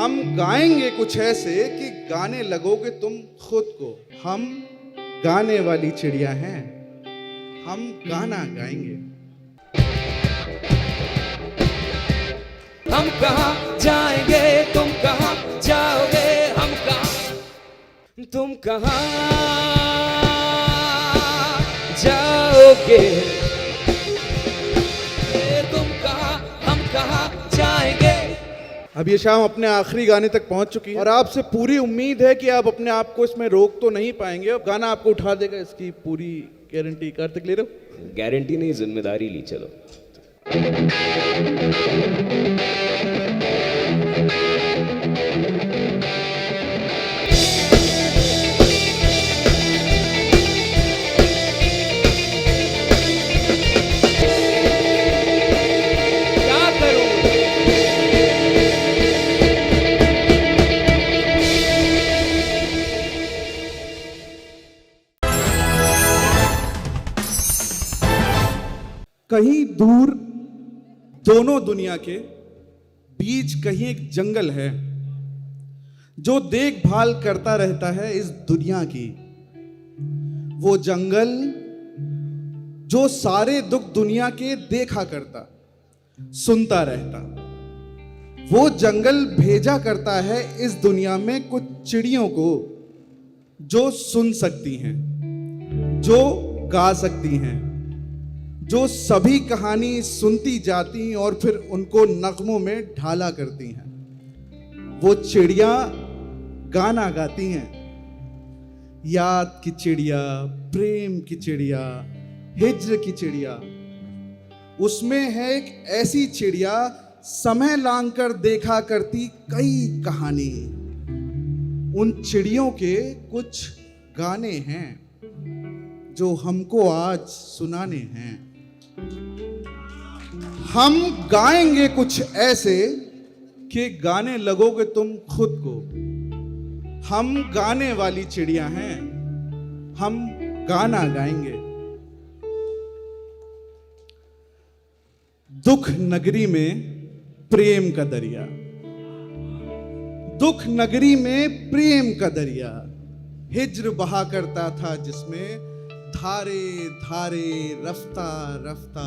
हम गाएंगे कुछ ऐसे कि गाने लगोगे तुम खुद को। हम गाने वाली चिड़िया हैं, हम गाना गाएंगे। हम कहाँ जाएंगे, तुम कहाँ जाओगे, हम कहाँ, तुम कहाँ जाओगे, तुम कहाँ, हम कहाँ जाएंगे। अब ये शाम अपने आखिरी गाने तक पहुंच चुकी है और आपसे पूरी उम्मीद है कि आप अपने आप को इसमें रोक तो नहीं पाएंगे और गाना आपको उठा देगा, इसकी पूरी गारंटी। कार्तिक ले रहे हो? गारंटी नहीं, जिम्मेदारी ली। चलो क्या करूं, कहीं दूर दोनों दुनिया के बीच कहीं एक जंगल है जो देखभाल करता रहता है इस दुनिया की। वो जंगल जो सारे दुख दुनिया के देखा करता, सुनता रहता। वो जंगल भेजा करता है इस दुनिया में कुछ चिड़ियों को जो सुन सकती हैं, जो गा सकती हैं, जो सभी कहानी सुनती जाती और फिर उनको नगमों में ढाला करती हैं। वो चिड़िया गाना गाती हैं, याद की चिड़िया, प्रेम की चिड़िया, हिज्र की चिड़िया। उसमें है एक ऐसी चिड़िया समय लांग कर देखा करती कई कहानी। उन चिड़ियों के कुछ गाने हैं जो हमको आज सुनाने हैं। हम गाएंगे कुछ ऐसे कि गाने लगोगे तुम खुद को। हम गाने वाली चिड़िया हैं, हम गाना गाएंगे। दुख नगरी में प्रेम का दरिया, दुख नगरी में प्रेम का दरिया, हिज्र बहा करता था जिसमें धारे धारे रफ्ता रफ्ता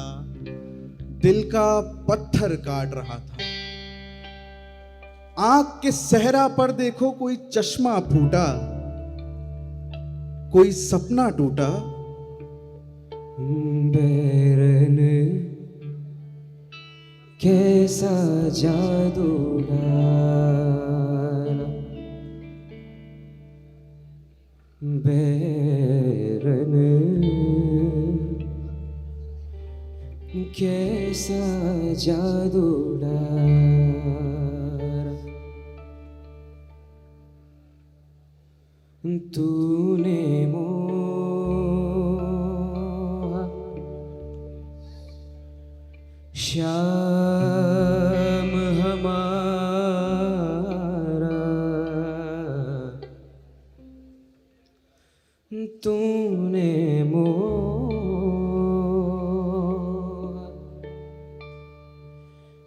दिल का पत्थर काट रहा था। आंख के सहरा पर देखो कोई चश्मा फूटा, कोई सपना टूटा। बैरन कैसा जादू डाला, बैरन कैसा जादू डाला, तूने मोहा श्याम हमारा, तूने मोहा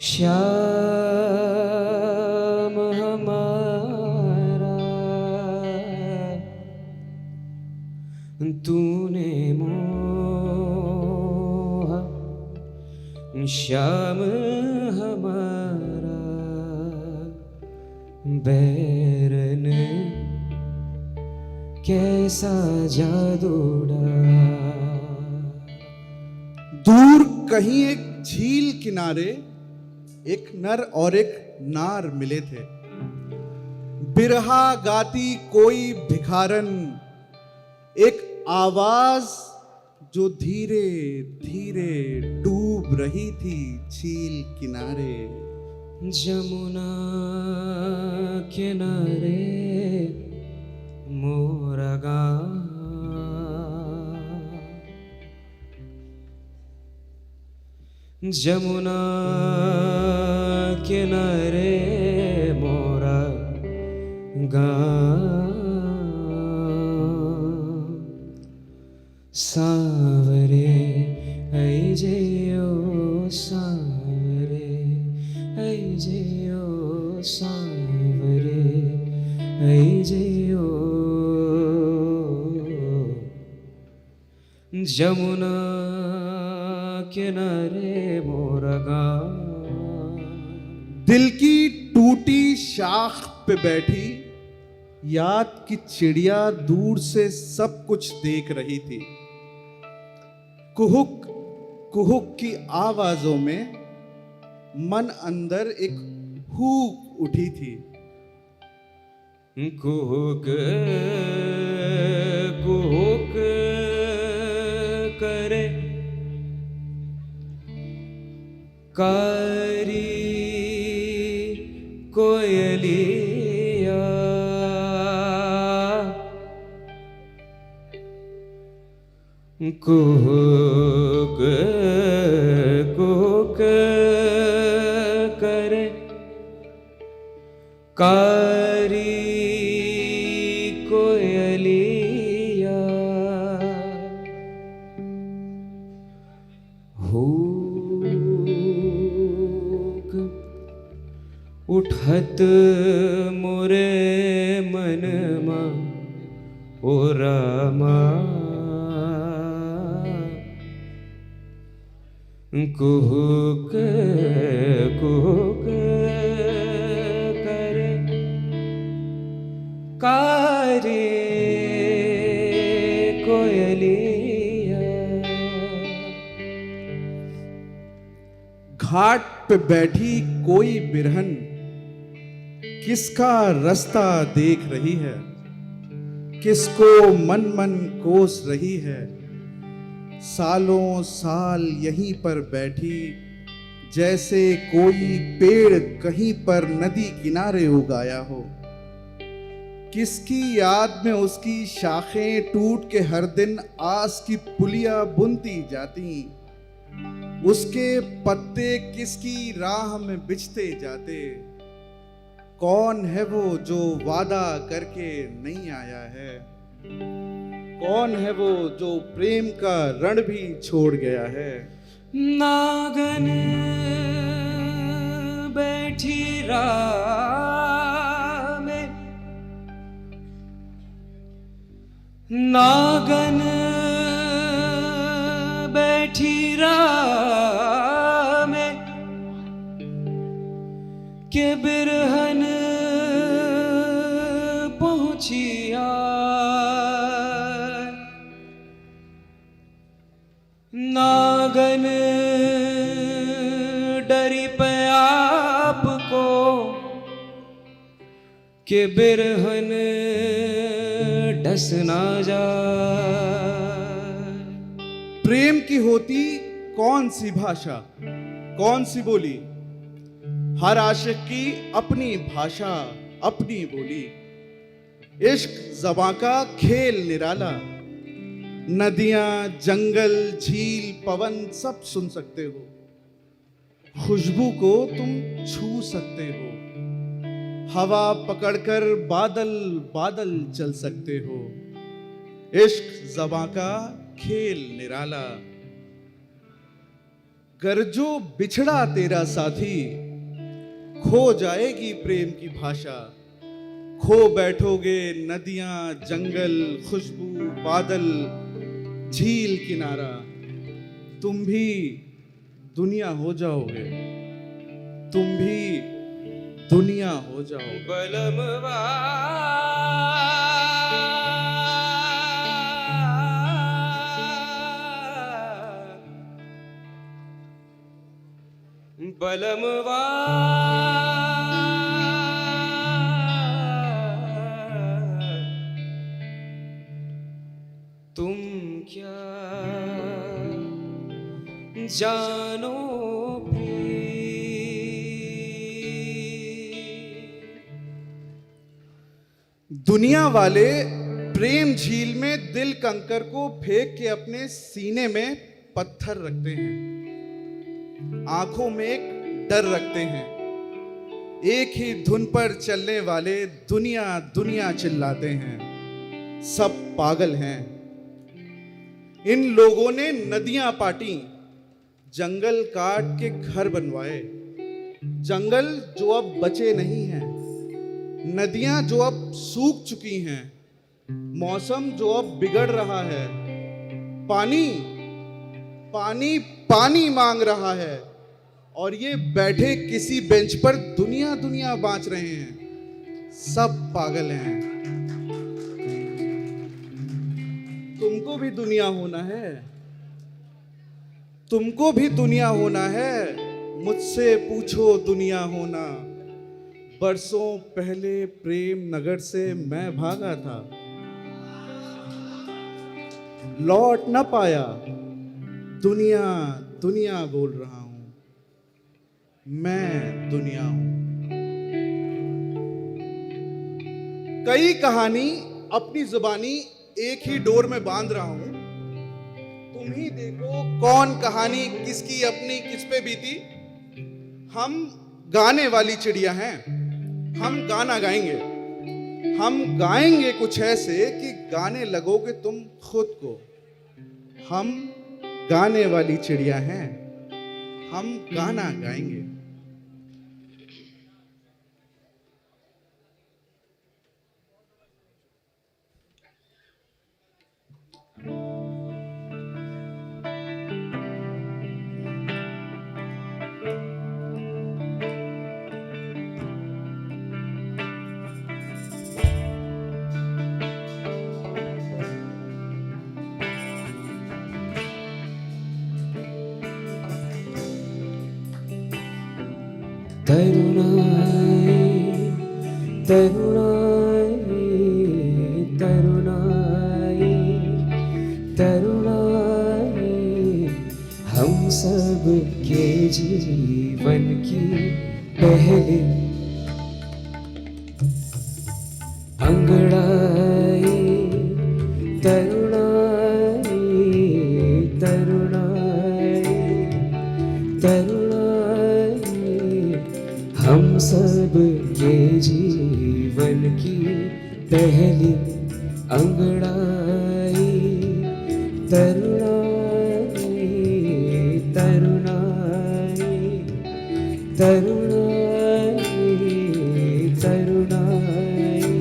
श्याम हमारा, तूने मोहा श्याम हमारा, बैरन कैसा जादू डाला। दूर कहीं एक झील किनारे एक नर और एक नार मिले थे। बिरहा गाती कोई भिखारन, एक आवाज जो धीरे धीरे डूब रही थी झील किनारे। जमुना किनारे मोरा गाँव, जमुना किनारे मोरा गाँव, सावरे ऐ जयो सावरे ऐ जयो सावरे। এই যে ও যমুনা किनारे मोरा गाँव। दिल की टूटी शाख पे बैठी याद की चिड़िया दूर से सब कुछ देख रही थी। कुहुक कुहुक की आवाजों में मन अंदर एक हूक उठी थी। कुहुक कुहुक करे कारी कोयलिया कुहुक कुहुक करे कारी कोयलिया हुक उठत मोरे मनमा ओ रामा कुहुक कुहुक करे कारी कोयलिया। घाट पे बैठी कोई बिरहन किसका रास्ता देख रही है, किसको मन मन कोस रही है। सालों साल यहीं पर बैठी जैसे कोई पेड़ कहीं पर नदी किनारे उगाया हो। किसकी याद में उसकी शाखें टूट के हर दिन आस की पुलिया बुनती जाती। उसके पत्ते किसकी राह में बिछते जाते। कौन है वो जो वादा करके नहीं आया है, कौन है वो जो प्रेम का रण भी छोड़ गया है। नागन बैठी राह में नागन बैठी राह में के बिरहन पहुंचिया। नागन डरी पे आपको के बिरहन डस ना जाए। प्रेम की होती कौन सी भाषा, कौन सी बोली। हर आशिक की अपनी भाषा, अपनी बोली। इश्क ज़बां का खेल निराला। नदियां, जंगल, झील, पवन सब सुन सकते हो। खुशबू को तुम छू सकते हो। हवा पकड़कर बादल बादल चल सकते हो। इश्क ज़बां का खेल निराला। गरजो बिछड़ा तेरा साथी, खो जाएगी प्रेम की भाषा। खो बैठोगे नदियां, जंगल, खुशबू, बादल, झील, किनारा। तुम भी दुनिया हो जाओगे, तुम भी दुनिया हो जाओगे। बलमवा बलमवा तुम क्या जानो दुनिया वाले प्रेम झील में दिल कंकर को फेंक के अपने सीने में पत्थर रखते हैं। आंखों में एक डर रखते हैं। एक ही धुन पर चलने वाले दुनिया दुनिया चिल्लाते हैं। सब पागल हैं। इन लोगों ने नदियां पाटी, जंगल काट के घर बनवाए। जंगल जो अब बचे नहीं हैं। नदियां जो अब सूख चुकी हैं, मौसम जो अब बिगड़ रहा है, पानी पानी पानी मांग रहा है, और ये बैठे किसी बेंच पर दुनिया दुनिया बाँच रहे हैं। सब पागल हैं। तुमको भी दुनिया होना है, तुमको भी दुनिया होना है। मुझसे पूछो दुनिया होना। बरसों पहले प्रेम नगर से मैं भागा था, लौट न पाया। दुनिया दुनिया बोल रहा हूं, मैं दुनिया हूं। कई कहानी अपनी जुबानी एक ही डोर में बांध रहा हूं। तुम ही देखो कौन कहानी किसकी अपनी किस पे बीती। हम गाने वाली चिड़िया हैं, हम गाना गाएंगे। हम गाएंगे कुछ ऐसे कि गाने लगोगे तुम खुद को। हम गाने वाली चिड़िया हैं, हम गाना गाएंगे। तरुणाई तरुणाई तरुणाई तरुणाई हम सब के जीवन की पहली अंगड़ाई। तरुणाई तरुणाई तरुणाई हम सब के जीवन की पहली अंगड़ाई। तरुणाई तरुणाई तरुणाई तरुणाई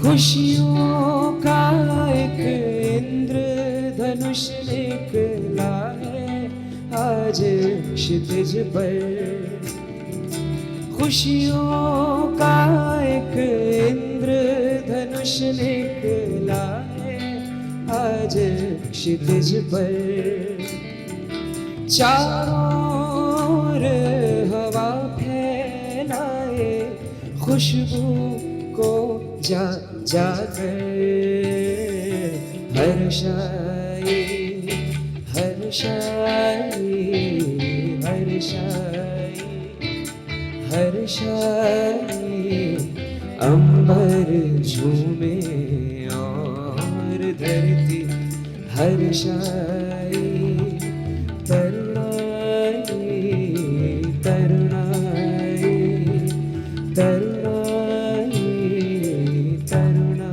खुशियों का एक इंद्रधनुष निकला है आज क्षितिज पर। खुशियों का एक इंद्रधनुष निकला है आज क्षितिज पर। चारों ओर हवा फैलाए खुशबू को जा जाकर हर्षाई हर्षाई हर्षाई हर्षाई अंबर झूमे और धरती हर्षाई। तरुणाई तरुणाई तरुणाई तरुणाई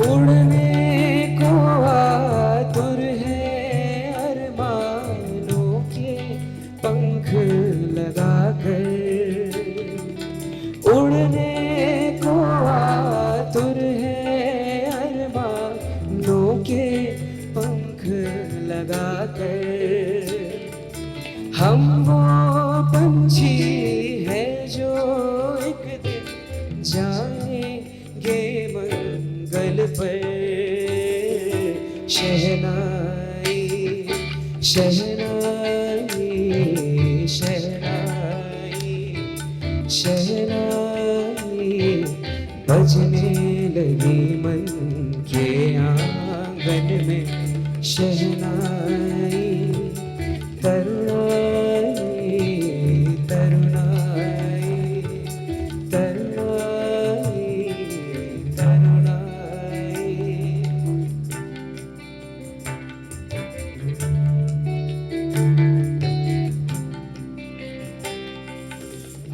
उड़ने को आतुर है अरमानों के पंख लगाकर। उड़ने को आतुर है अरमानों के पंख लगाकर। हम वो पंछी है जो एक दिन जाएंगे मंगल पर। शहनाई शहनाई बजने लगी मन के आंगन में शहनाई, तरुणाई तरुणाई तरुणाई तरुणाई।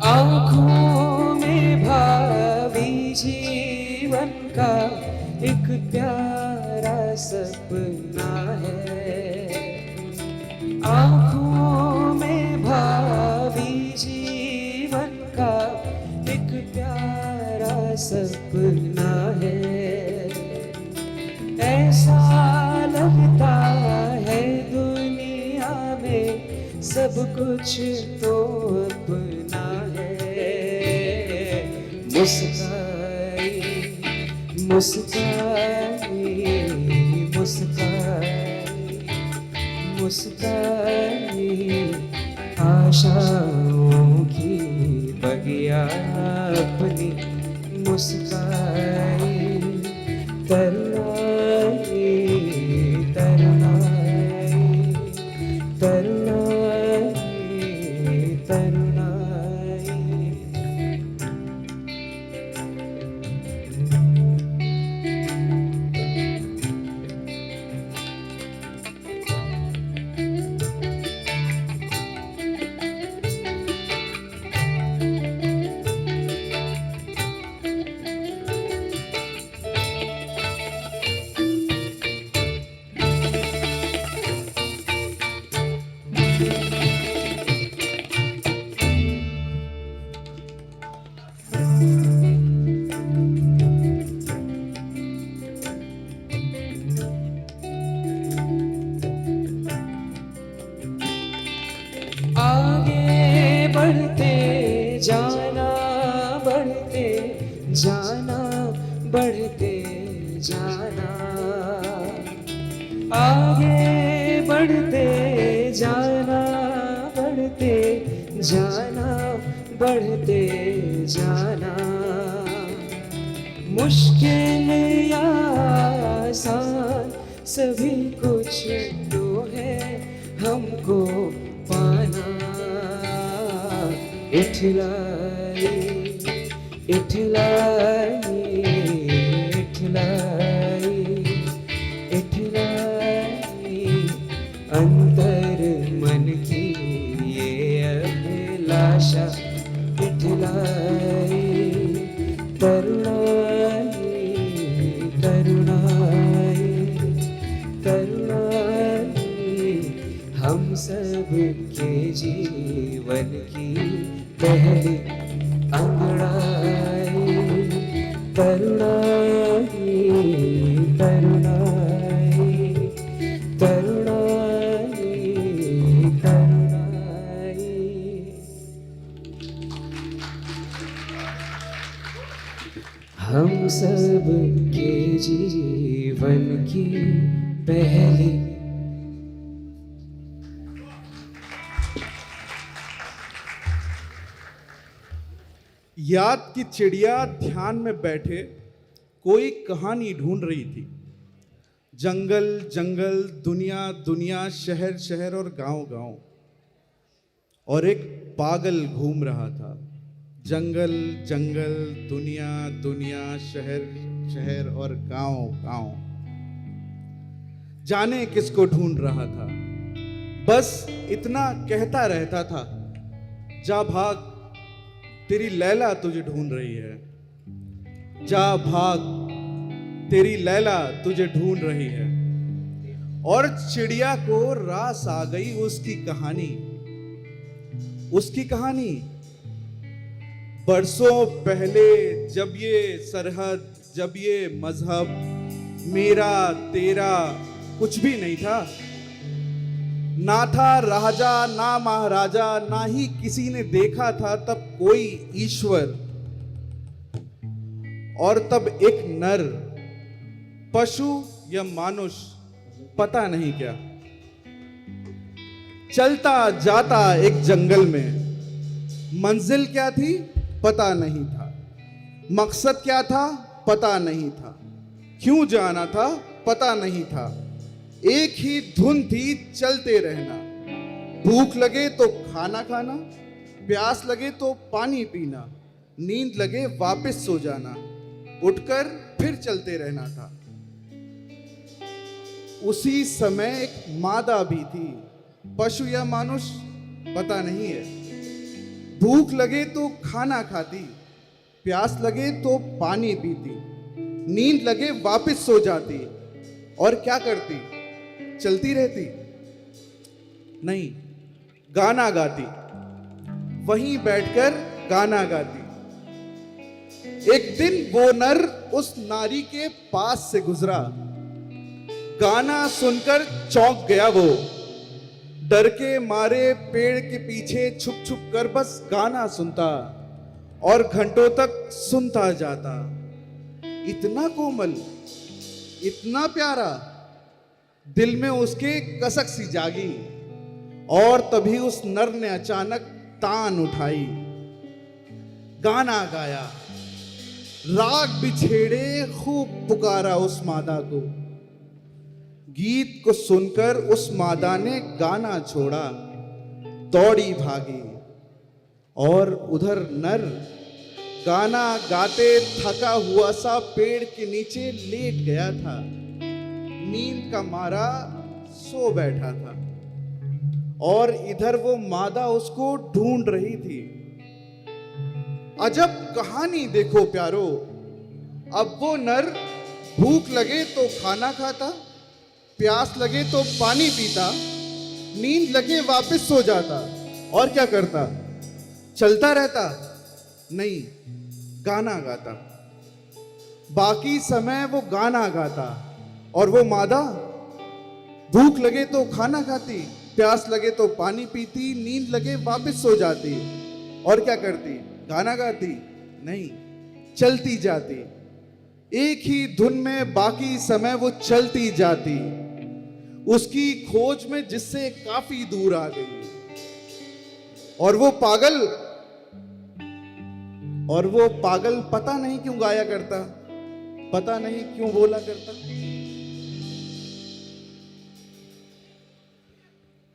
आँखों में भावी जीवन का एक प्यारा सपना है, आँखों में भावी जीवन का एक प्यारा सपना है। ऐसा लगता है दुनिया में सब कुछ तो अपना है। मुस्काई मुस्काई मुस्काई मुस्काई, आशाओं की बगिया अपनी मुस्काई, तरुणाई तरुणाई तरुणाई तरुणाई। आगे बढ़ते जाना, बढ़ते जाना, बढ़ते जाना, आगे बढ़ते जाना, बढ़ते जाना, बढ़ते जाना। मुश्किल या आसान सभी कुछ तो है हमको पाना। इठलाई इठलाई इठलाई इठलाई, अंतर मन की ये अभिलाषा। इठलाई तरुणाई तरुणाई तरुणाई, हम सब के जीवन की पहली अंगड़ाई। तरुणाई तरुणाई तरुणाई तरुणाई। हम सब के जीवन की पहली। याद की चिड़िया ध्यान में बैठे कोई कहानी ढूंढ रही थी। जंगल जंगल, दुनिया दुनिया, शहर शहर और गांव गांव, और एक पागल घूम रहा था। जंगल जंगल, दुनिया दुनिया, शहर शहर और गांव गांव, जाने किसको ढूंढ रहा था। बस इतना कहता रहता था, जा भाग तेरी लैला तुझे ढूंढ रही है, जा भाग तेरी लैला तुझे ढूंढ रही है। और चिड़िया को रास आ गई उसकी कहानी। उसकी कहानी बरसों पहले, जब ये सरहद, जब ये मजहब, मेरा तेरा कुछ भी नहीं था। ना था राजा ना महाराजा, ना ही किसी ने देखा था तब कोई ईश्वर। और तब एक नर, पशु या मानुष पता नहीं क्या, चलता जाता एक जंगल में। मंजिल क्या थी पता नहीं था, मकसद क्या था पता नहीं था, क्यों जाना था पता नहीं था, एक ही धुन थी चलते रहना। भूख लगे तो खाना खाना, प्यास लगे तो पानी पीना, नींद लगे वापस सो जाना, उठकर फिर चलते रहना था। उसी समय एक मादा भी थी, पशु या मनुष्य पता नहीं है। भूख लगे तो खाना खाती, प्यास लगे तो पानी पीती, नींद लगे वापस सो जाती, और क्या करती? चलती रहती? नहीं, गाना गाती। वहीं बैठकर गाना गाती। एक दिन वो नर उस नारी के पास से गुजरा। गाना सुनकर चौंक गया वो, डर के मारे पेड़ के पीछे छुप छुप कर बस गाना सुनता और घंटों तक सुनता जाता। इतना कोमल, इतना प्यारा, दिल में उसके कसक सी जागी। और तभी उस नर ने अचानक तान उठाई, गाना गाया, राग बिछेड़े खूब पुकारा उस मादा को। गीत को सुनकर उस मादा ने गाना छोड़ा, दौड़ी भागी। और उधर नर गाना गाते थका हुआ सा पेड़ के नीचे लेट गया था, नींद का मारा सो बैठा था। और इधर वो मादा उसको ढूंढ रही थी। अजब कहानी देखो प्यारो, अब वो नर भूख लगे तो खाना खाता, प्यास लगे तो पानी पीता, नींद लगे वापस सो जाता, और क्या करता? चलता रहता? नहीं, गाना गाता। बाकी समय वो गाना गाता, और वो मादा भूख लगे तो खाना खाती, प्यास लगे तो पानी पीती, नींद लगे वापस सो जाती, और क्या करती? गाना गाती? नहीं, चलती जाती। एक ही धुन में बाकी समय वो चलती जाती, उसकी खोज में जिससे काफी दूर आ गई। और वो पागल पता नहीं क्यों गाया करता, पता नहीं क्यों बोला करता।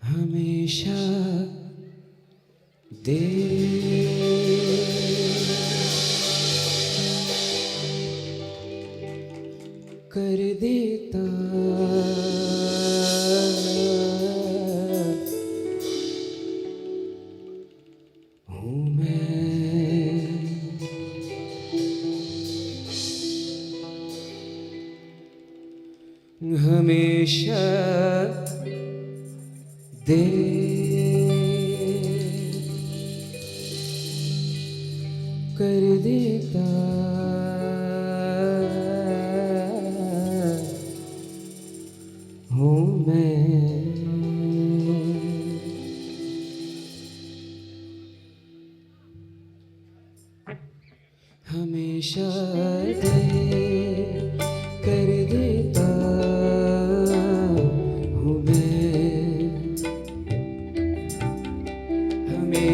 हमेशा दे कर देता हूँ मैं, हमेशा दे कर देता हूँ मैं। हमेशा दे कर देता हूँ मैं,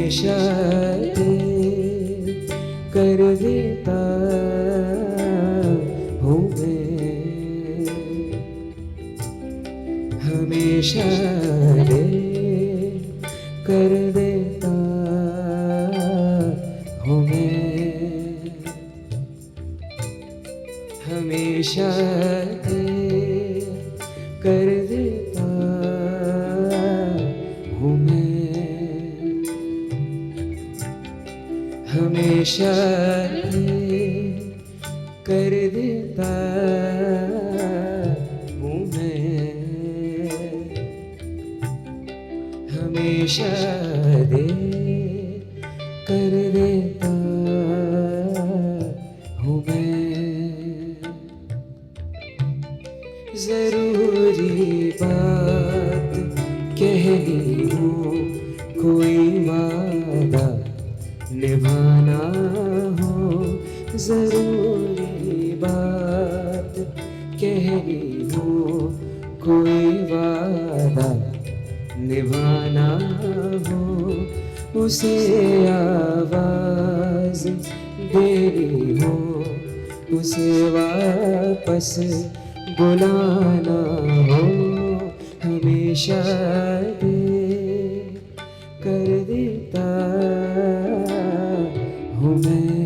हमेशा दे कर देता हूँ मैं, हमेशा दे कर देता हूँ मैं, हमेशा दे कर देता हूँ मैं, हमेशा कर देता हूँ मैं, हमेशा दे कर देता हूँ मैं। जरूरी बात कहनी हो, कोई वादा निभाना हो, जरूरी बात कहनी हो, कोई वादा निभाना हो, उसे आवाज देनी हो उसे वापस बुलाना हो, हमेशा दे कर देता हूँ मैं,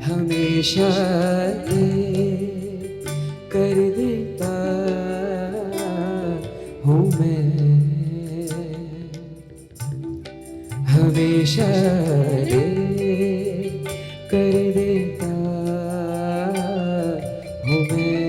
हमेशा दे कर देता हूँ मैं, हमेशा दे कर देता हूँ मैं।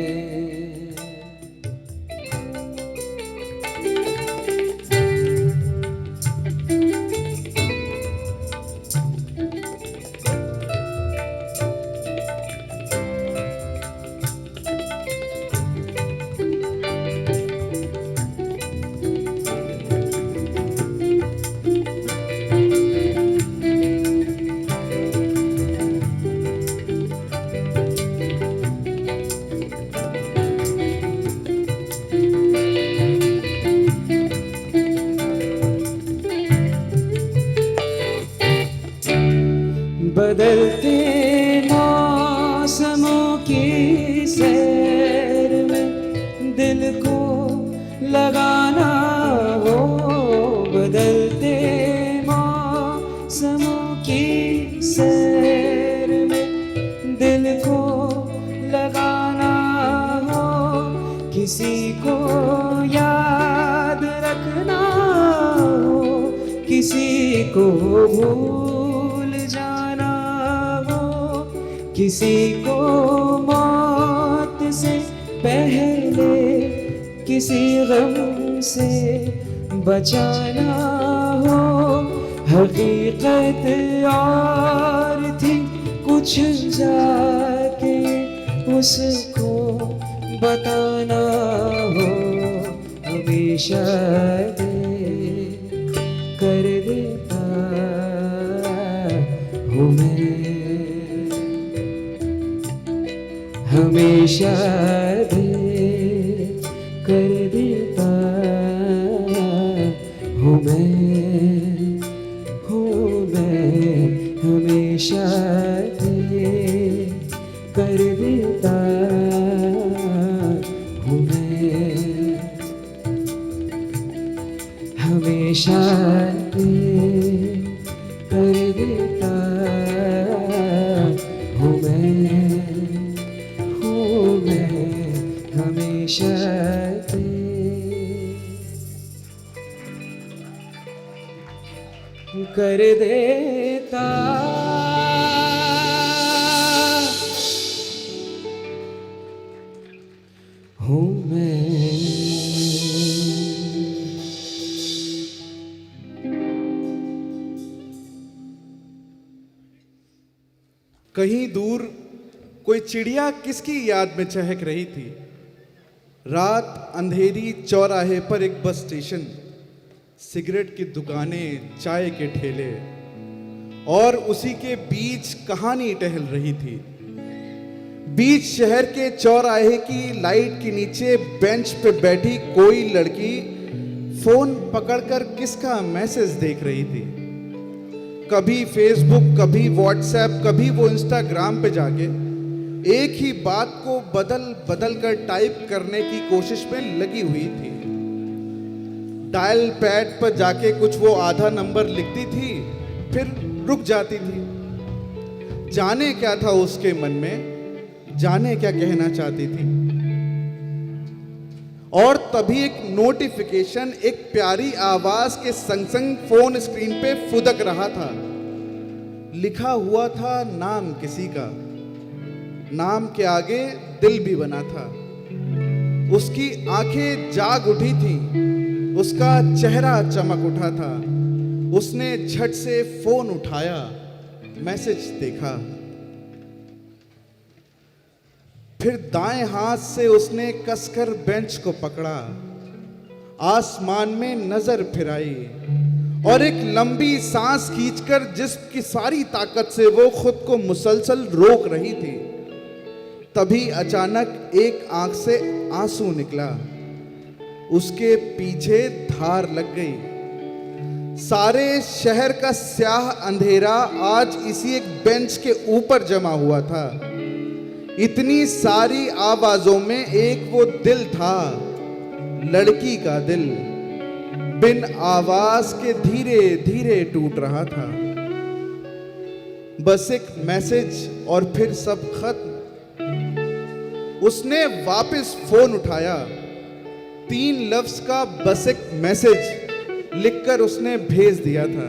बदलते मौसमों की सैर में दिल को लगाना हो, बदलते मौसमों की सैर में दिल को लगाना हो, किसी को याद रखना हो, किसी को भूल जाना हो, किसी को मौत से पहले किसी गम से बचाना हो, हकीकत और थी कुछ जाके उसको बताना हो, हमेशा दे कर देता हूँ मैं, हमेशा दे कर देता हूँ मैं, हमेशा दे कर देता हूँ मैं, हमेशा दे कर देता हूँ मैं, हमेशा दे कर देता हूँ मैं। कहीं दूर कोई चिड़िया किसकी याद में चहक रही थी। रात अंधेरी चौराहे पर एक बस स्टेशन, सिगरेट की दुकानें, चाय के ठेले और उसी के बीच कहानी टहल रही थी। बीच शहर के चौराहे की लाइट के नीचे बेंच पे बैठी कोई लड़की फोन पकड़कर किसका मैसेज देख रही थी। कभी फेसबुक, कभी व्हाट्सएप, कभी वो इंस्टाग्राम पे जाके एक ही बात को बदल बदल कर टाइप करने की कोशिश में लगी हुई थी। डायल पैड पर जाके कुछ वो आधा नंबर लिखती थी, फिर रुक जाती थी। जाने क्या था उसके मन में, जाने क्या कहना चाहती थी। और तभी एक नोटिफिकेशन एक प्यारी आवाज के संग संग फोन स्क्रीन पे फुदक रहा था। लिखा हुआ था नाम किसी का, नाम के आगे दिल भी बना था। उसकी आंखें जाग उठी थी, उसका चेहरा चमक उठा था। उसने झट से फोन उठाया, मैसेज देखा, फिर दाएं हाथ से उसने कसकर बेंच को पकड़ा, आसमान में नजर फिराई और एक लंबी सांस खींचकर जिसकी सारी ताकत से वो खुद को मुसलसल रोक रही थी, तभी अचानक एक आंख से आंसू निकला। उसके पीछे धार लग गई। सारे शहर का स्याह अंधेरा आज इसी एक बेंच के ऊपर जमा हुआ था। इतनी सारी आवाजों में एक वो दिल था, लड़की का दिल, बिन आवाज के धीरे धीरे टूट रहा था। बस एक मैसेज और फिर सब खत्म। उसने वापस फोन उठाया, 3 लफ्ज का बस एक मैसेज लिखकर उसने भेज दिया था।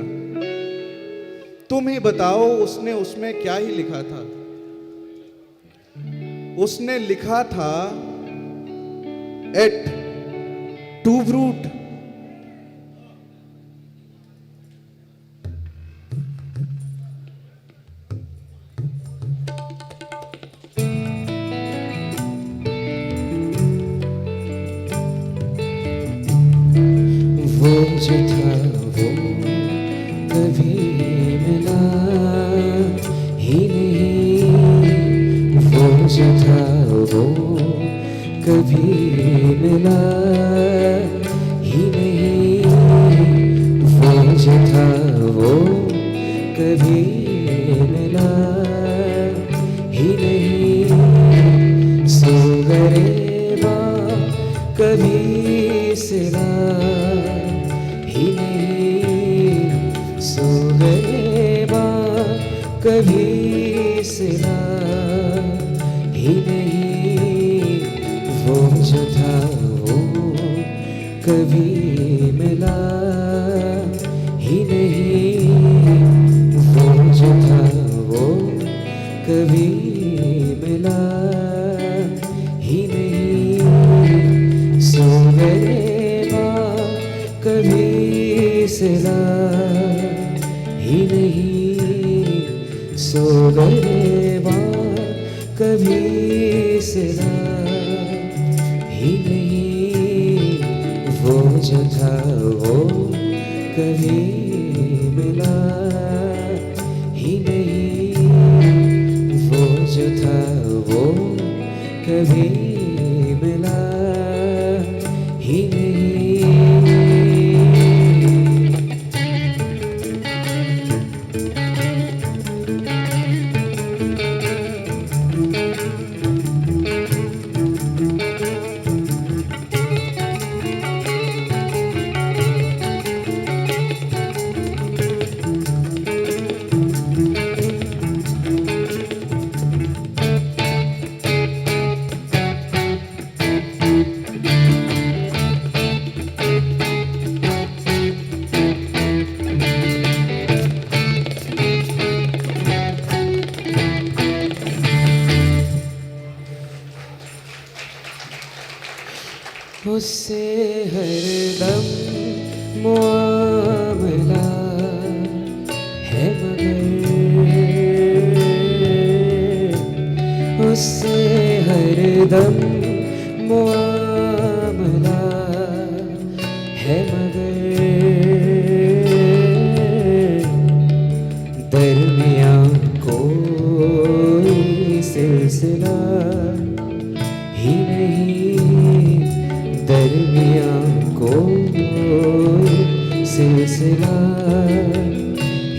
तुम ही बताओ उसने उसमें क्या ही लिखा था। उसने लिखा था एट टू ब्रूट। वो जो था वो कभी मिला ही नहीं, वो जो था वो कभी मिला ही नहीं, वो जो था वो कभी मिला ही नहीं, सो गरेबा कभी सिला ही नहीं, सो गरेबा कभी सिला ही नहीं, वो जो था वो कभी मिला ही नहीं, वो जो था वो कभी मिला ही नहीं, सो गरेबा कभी सिला ही नहीं, सो गरेबा कभी सिला ही नहीं, वो जो था वो कभी मिला ही नहीं, वो जो था वो कभी मिला ही नहीं। उससे हरदम मुआमला है मगर, उससे हरदम मुआमला है मगर, दरमियाँ कोई सिलसिला ही नहीं, दरमियाँ कोई सिलसिला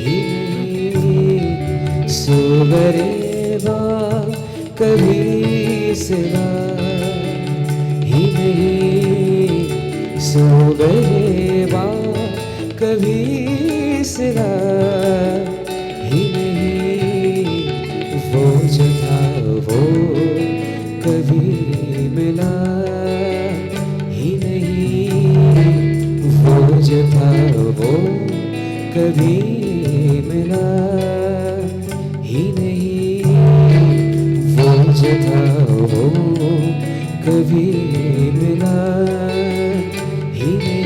ही नहीं, सो गरेबा कभी सिला ही नहीं, सो गरेबा कभी सिला ही नहीं, वो जो था वो कभी मिला ही नहीं, वो जो था वो कभी मिला ही नहीं, वो जो था वो कभी मिला ही नहीं।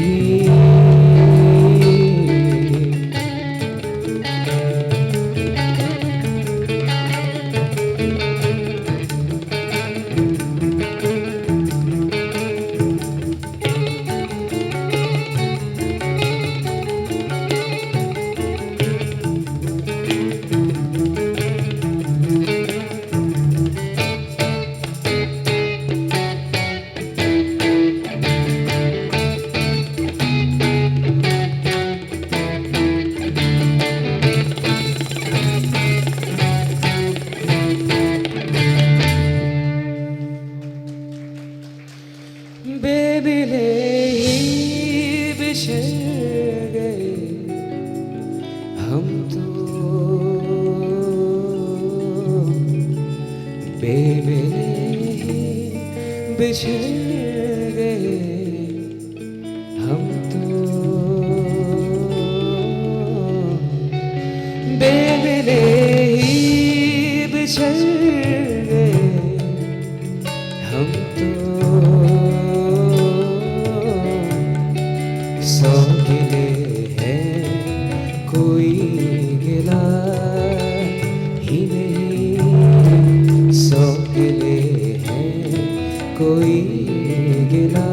बिछड़ गए हम तो बेमिले ही बिछड़ गए हम तो बेमिले ही बिछड़ गए हम तो सौ गिले हैं कोई गिला ही नहीं सौ गिले हैं कोई गिला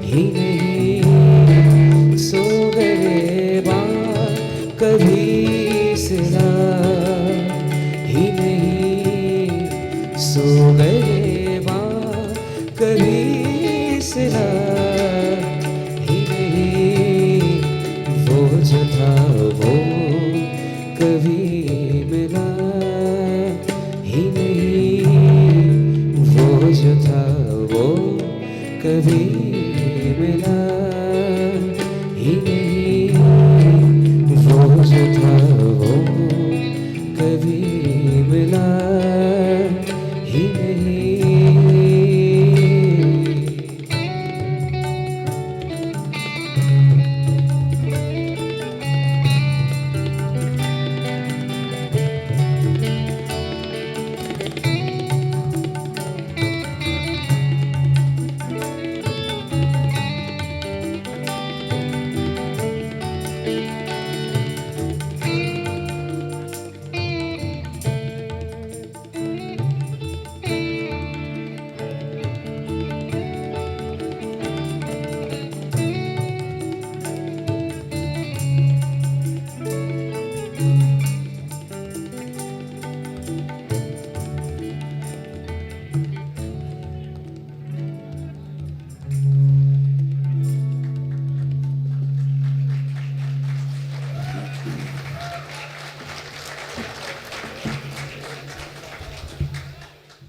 ही नहीं सो गए बात कभी सिला ही नहीं सो गए बात कभी सिला ही नहीं वो जो था वो कभी मिला ही नहीं वो जो था वो कभी मिला ही नहीं वो जो था वो कभी मिला ही नहीं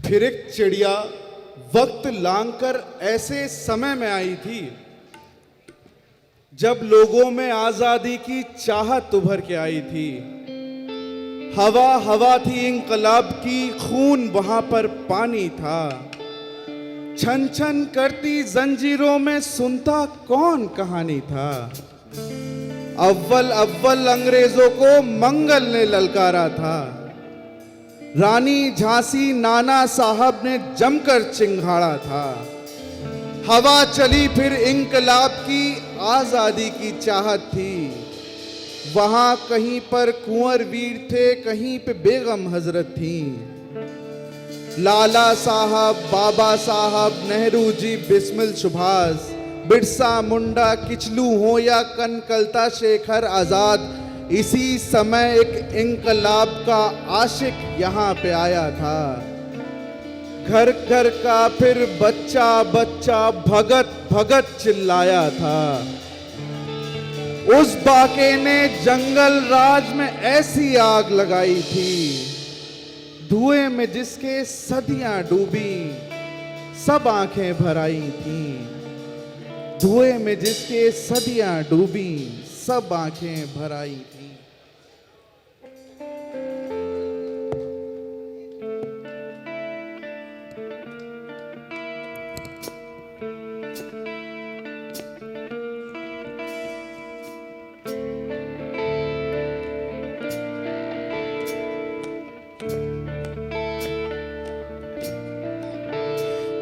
फिर एक चिड़िया वक्त लांघकर ऐसे समय में आई थी जब लोगों में आजादी की चाहत उभर के आई थी। हवा हवा थी इंकलाब की, खून वहां पर पानी था। छन छन करती जंजीरों में सुनता कौन कहानी था। अव्वल अव्वल अंग्रेजों को मंगल ने ललकारा था। रानी झांसी नाना साहब ने जमकर चिंघाड़ा था। हवा चली फिर इंकलाब की, आजादी की चाहत थी। वहां कहीं पर कुंवर वीर थे, कहीं पे बेगम हजरत थी। लाला साहब, बाबा साहब, नेहरू जी, बिस्मिल सुभाष, बिरसा मुंडा, किचलू हो या कनकलता शेखर आजाद, इसी समय एक इंकलाब का आशिक यहाँ पे आया था। घर घर का फिर बच्चा बच्चा भगत भगत चिल्लाया था। उस बाके ने जंगल राज में ऐसी आग लगाई थी, धुएं में जिसके सदियां डूबी सब आंखें भर आई थी। धुएं में जिसके सदियां डूबी सब आंखें भर आई थी।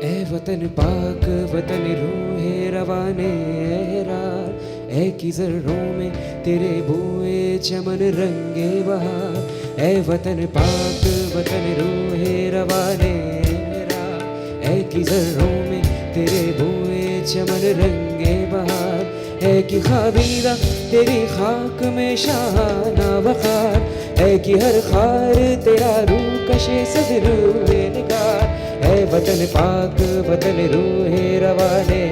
ए वतन पाक वतन रूहे रवाने रार, ए की ज़र्रों में तेरे बुए चमन रंगे बहार। ए वतन पाक वतन रूहे रवाने रार, ए की ज़र्रों में तेरे बुए चमन रंगे बहार। ए की खाबीदा तेरी खाक में शाहाना वक़ार, ए की हर खार तेरा रूह कशे सदरूए निगार। ए वतन पाक वतन रूहे रवाने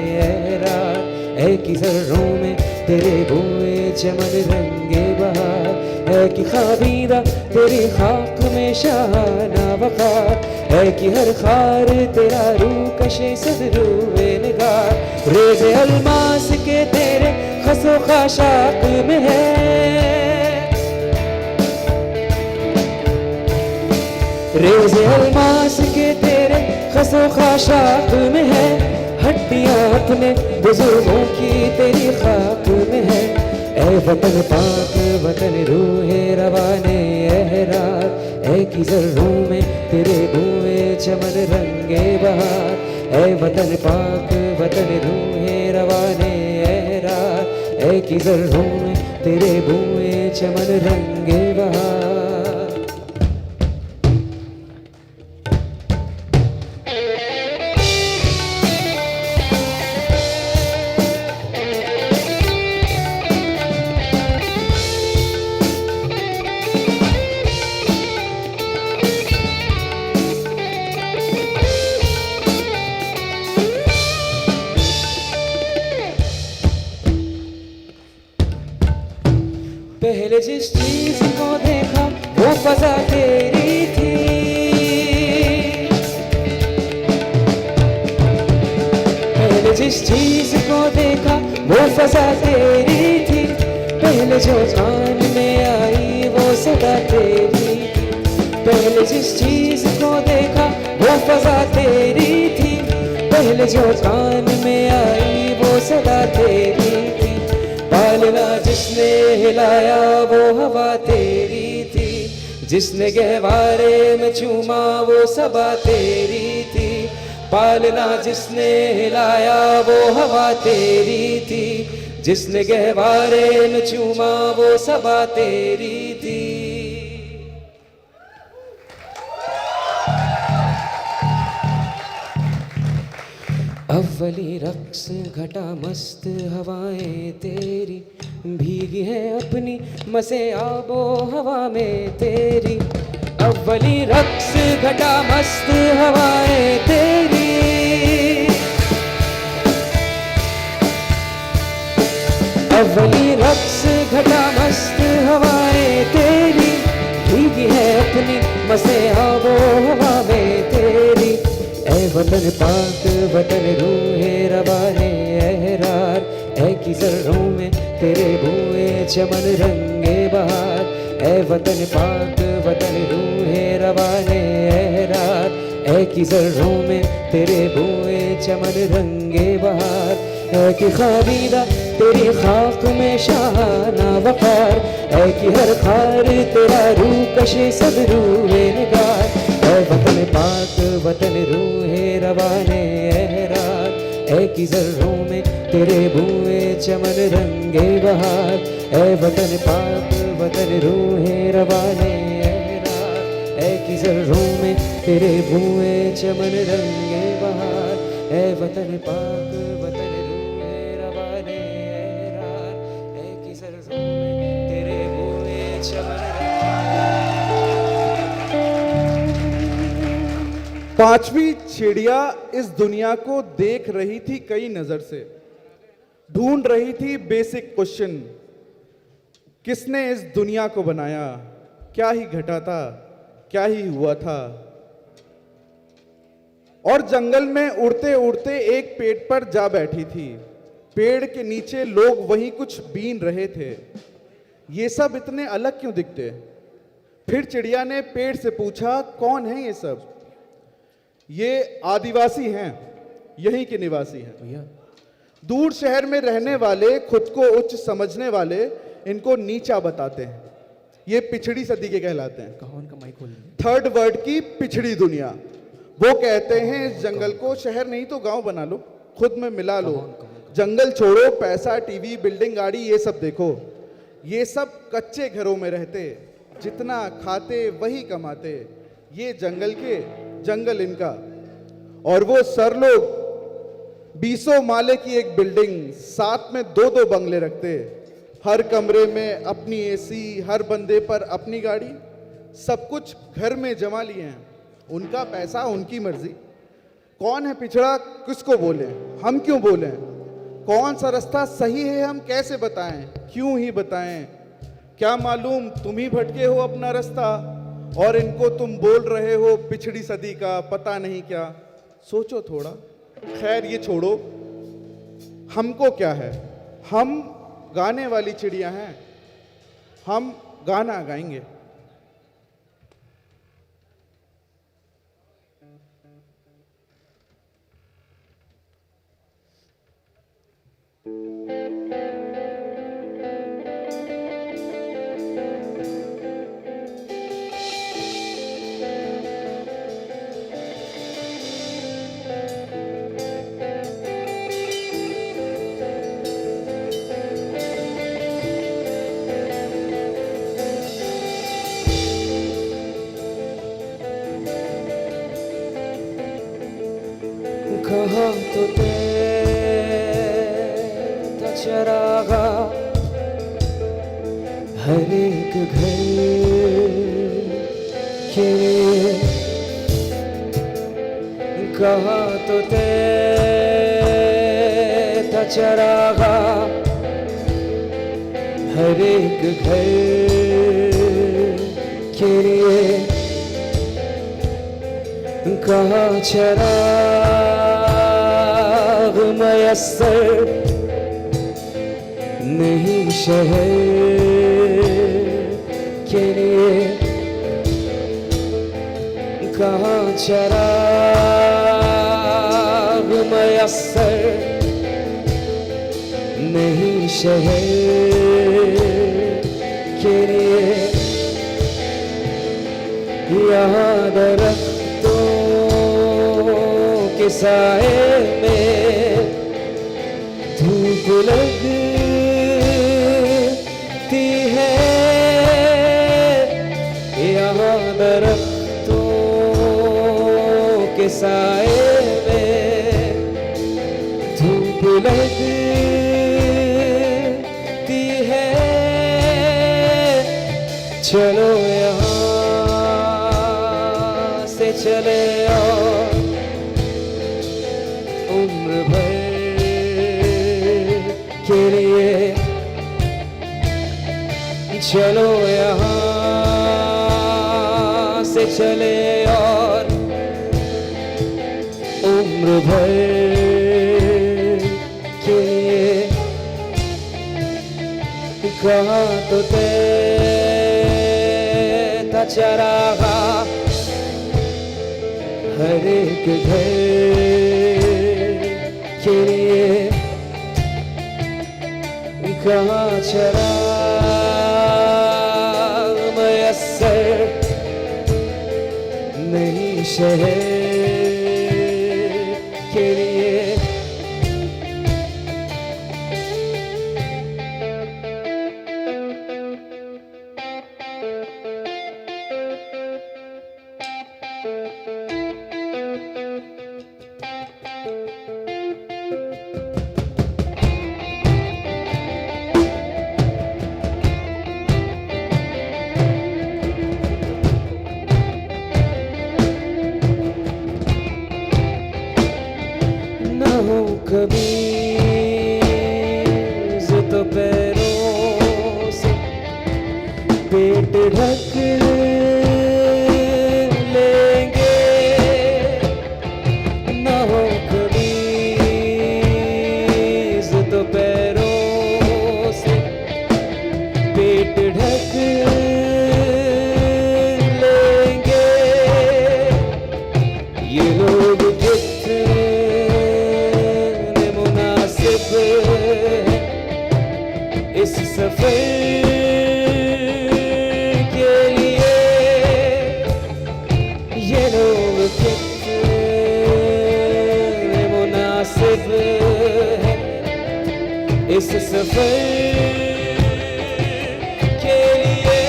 रार, ए की ज़र्रों में तेरे बोए चमन रंगे बहार। है कि खाबीदा तेरी खाक में शाहाना वक़ार, है कि हर खार तेरा रूह कशे सदरूए निगार। बहार रेज अलमास के तेरे खसो खाशाक में है रेज अलमास के तेरे खसो खाशाक में है हड्डियां अपने बुजुर्गों की तेरी खाक में है ऐ वतन पाक वतन रूहे रवाने एहरार ऐ की जर्रों में तेरे बुए चमन रंगे बहार ऐ वतन पाक वतन रूहे रवाने एहरार ऐ की जर्रों में तेरे बुए चमन रंगे बहार पहले जिस चीज को देखा वो फजा तेरी थी पहले जिस चीज को देखा वो फजा तेरी थी पहले जो कान में आई वो सदा तेरी थी पहले जिस चीज को देखा वो फजा तेरी थी पहले जो कान में आई वो सदा तेरी थी पालना जिसने हिलाया वो हवा तेरी थी जिसने गहवारे में चूमा वो सबा तेरी थी पालना जिसने हिलाया वो हवा तेरी थी जिसने गहवारे में चूमा वो सबा तेरी थी अव्वली रक्स घटा मस्त हवाएं तेरी भीगी है अपनी मसे आबो हवा में तेरी अव्वली रक्स घटा मस्त हवाएं तेरी अव्वली रक्स घटा मस्त हवाएं तेरी भीगी है अपनी मसे आबो हवा में तेरी ऐ वतन पाक वतन रूहे रवाने एहरार ऐ की जर्रों में तेरे बुए चमन रंगे बहार ऐ वतन पाक वतन रूहे रवाने एहरार ऐ की जर्रों में तेरे बुए चमन रंगे बहार ऐ की खारीदा तेरी खाक में शाहाना वकार ऐ की हर खार तेरा रूह कशे सब रूहे निगार ऐ वतन पाक वतन रूहे रवाने एहरार ऐ की जर्रों में तेरे बुए चमन रंगे बहार ऐ वतन पाक वतन रूहे रवाने एहरार ऐ की जर्रों में तेरे बुए चमन रंगे बहार ऐ वतन पाक वतन रूहे रवाने एहरार ऐ की जर्रों में तेरे बुए चमन पांचवी चिड़िया इस दुनिया को देख रही थी कई नजर से ढूंढ रही थी बेसिक क्वेश्चन किसने इस दुनिया को बनाया क्या ही घटा था क्या ही हुआ था और जंगल में उड़ते उड़ते एक पेड़ पर जा बैठी थी पेड़ के नीचे लोग वहीं कुछ बीन रहे थे ये सब इतने अलग क्यों दिखते फिर चिड़िया ने पेड़ से पूछा कौन है ये सब ये आदिवासी हैं यहीं के निवासी हैं भैया दूर शहर में रहने वाले खुद को उच्च समझने वाले इनको नीचा बताते हैं ये पिछड़ी सदी के कहलाते हैं कौन का माइक खोल थर्ड वर्ल्ड की पिछड़ी दुनिया वो कहते हैं इस जंगल को शहर नहीं तो गांव बना लो खुद में मिला लो जंगल छोड़ो पैसा टीवी बिल्डिंग गाड़ी ये सब देखो ये सब कच्चे घरों में रहते जितना खाते वही कमाते ये जंगल के जंगल इनका और वो सर लोग 20 माले की एक बिल्डिंग साथ में दो दो बंगले रखते हर कमरे में अपनी एसी हर बंदे पर अपनी गाड़ी सब कुछ घर में जमा लिए हैं उनका पैसा उनकी मर्जी कौन है पिछड़ा किसको बोले हम क्यों बोले कौन सा रास्ता सही है हम कैसे बताएं क्यों ही बताएं क्या मालूम तुम ही भटके हो अपना रास्ता और इनको तुम बोल रहे हो पिछड़ी सदी का पता नहीं क्या सोचो थोड़ा खैर ये छोड़ो हमको क्या है, हम गाने वाली चिड़िया हैं, हम गाना गाएंगे। कहाँ तो तेरा चरागा हर एक घर के लिए, कहाँ तो तेरा चरागा हर एक घर के लिए, कहाँ चराग मयस्सर नहीं शहर के लिए, कहाँ चराग मयस्सर नहीं शहर के लिए। यहाँ दरख्तों के साए में धूप लगती है, यहाँ दरख्तों के साए में धूप लगती है। चलो यहाँ से चले और उम्र भर के लिए, चलो यहाँ से चले और उम्र भर के लिए। कहाँ तो तेरा चरागा हर एक घर के लिए, कहाँ चराग मयस्सर नहीं शहर के लिए। कभी तो पैरों से पेट ढक लेंगे, न हो कभी तो पैरों से पेट ढक लेंगे। ये लोग इस सफर के लिए, ये लोग कितने मुनासिब हैं इस सफर के लिए।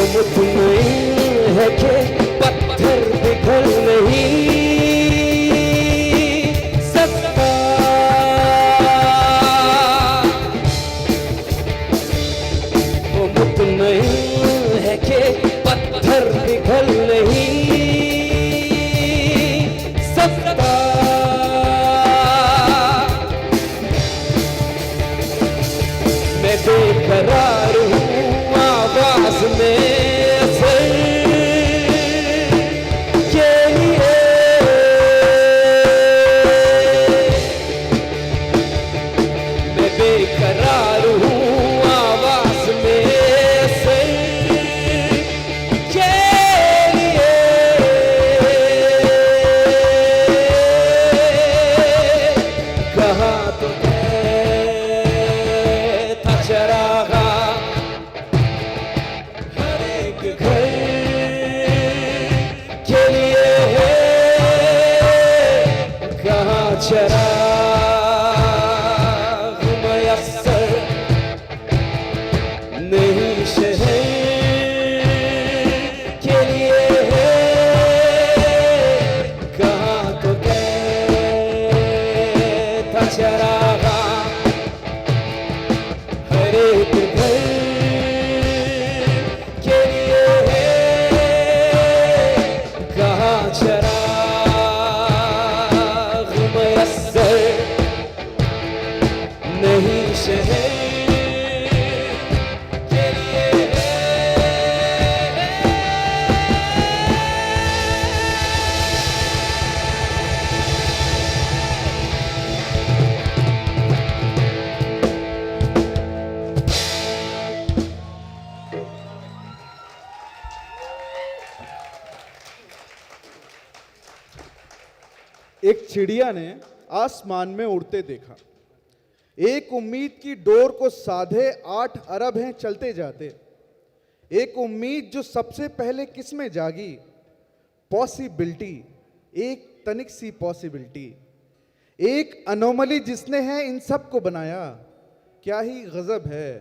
मुतमईन है कि पत्थर पिघल नहीं सकता, वो मुतमईन है कि पत्थर पिघल नहीं सकता। मैं बेकरार हूँ आवाज में असर के लिए। मैं बेकरार हूँ आवाज में असर के लिए। कहाँ तो था चरागा हर एक घर के लिए है। कहाँ चराग मयस्सर नहीं शहर के लिए है। कहाँ तो था चरागा हर एक घर के लिए है। कहाँ चराग मयस्सर नहीं शहर के लिए है। एक चिड़िया ने आसमान में उड़ते देखा। एक उम्मीद की डोर को साधे 8 अरब हैं चलते जाते। एक उम्मीद जो सबसे पहले किस में जागी? पॉसिबिलिटी, एक तनिक सी पॉसिबिलिटी। एक अनोमली जिसने है इन सब को बनाया। क्या ही गजब है।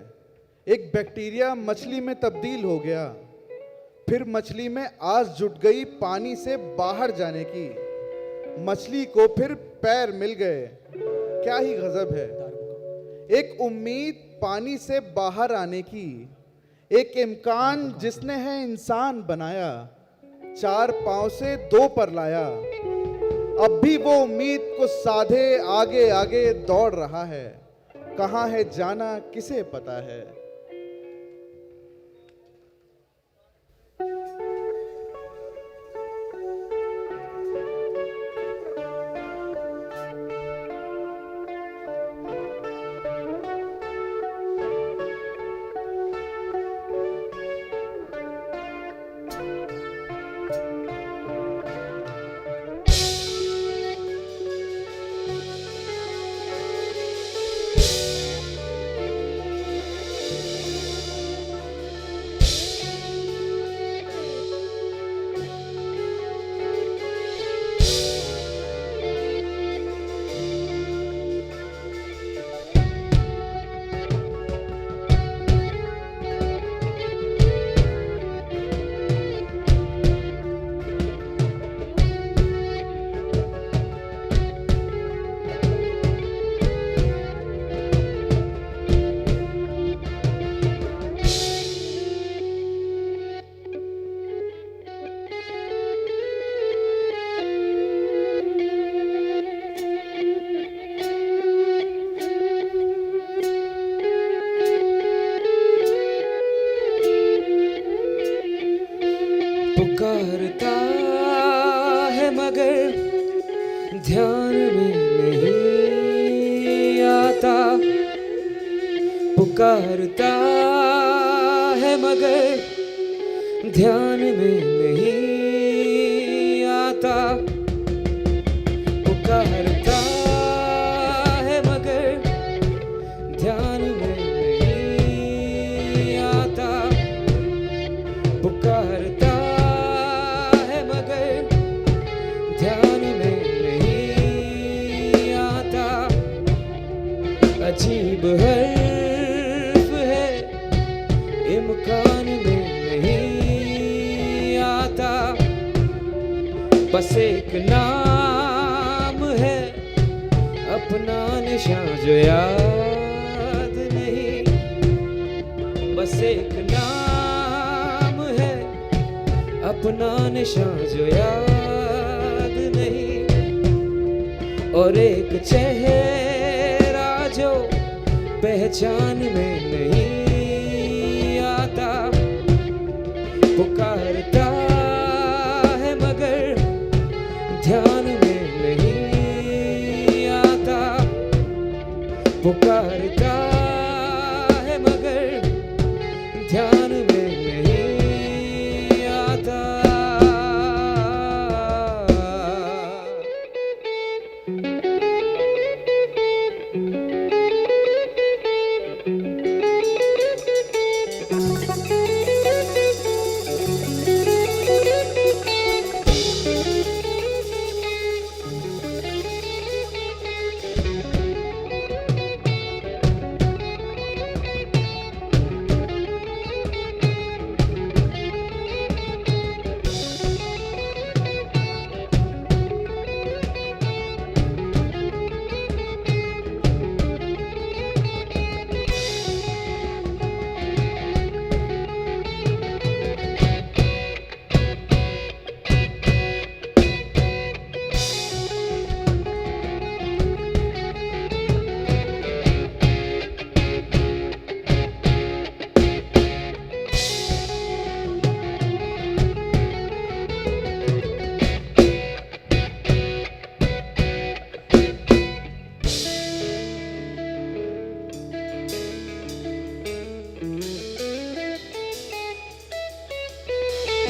एक बैक्टीरिया मछली में तब्दील हो गया। फिर मछली में आस जुट गई पानी से बाहर जाने की। मछली को फिर पैर मिल गए। क्या ही गजब है। एक उम्मीद पानी से बाहर आने की। एक इम्कान जिसने है इंसान बनाया। 4 पांव से 2 पर लाया। अब भी वो उम्मीद को साधे आगे आगे दौड़ रहा है। कहाँ है जाना किसे पता है। पुकारता है मगर ध्यान में नहीं आता। पुकारता है मगर ध्यान में नहीं आता। पुकारता है मगर ध्यान में नहीं आता। पुकारता है मगर ध्यान में नहीं आता। अजीब हर्फ है इम्कान में नहीं आता। बस एक नाम है अपना निशान जो याद नहीं। बस एक नाम है अपना निशान जो याद नहीं। और एक चेहरा जो पहचान में नहीं आता, पुकारता है मगर ध्यान में नहीं आता, पुकारता है मगर ध्यान में नहीं आता।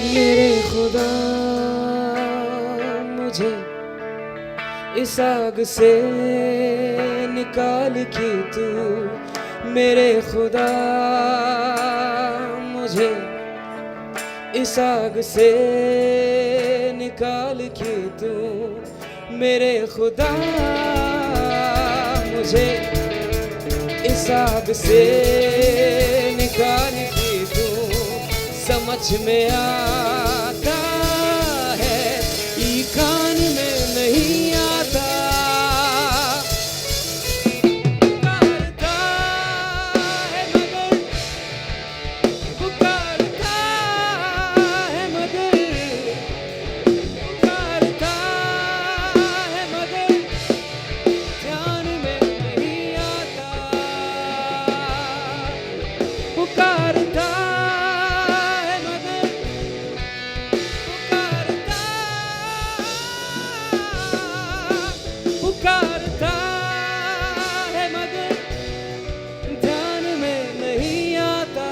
मेरे खुदा मुझे इस आग से निकाल के तू, मेरे खुदा मुझे इस आग से निकाल के तू, मेरे खुदा मुझे इस आग से निकाल के तू, समझ में आता है ये कान में नहीं आता, पुकारता है मगर, पुकारता है मगर, पुकारता है मगर ध्यान में नहीं आता, पुकारता पुकारता है मगर ध्यान में नहीं आता।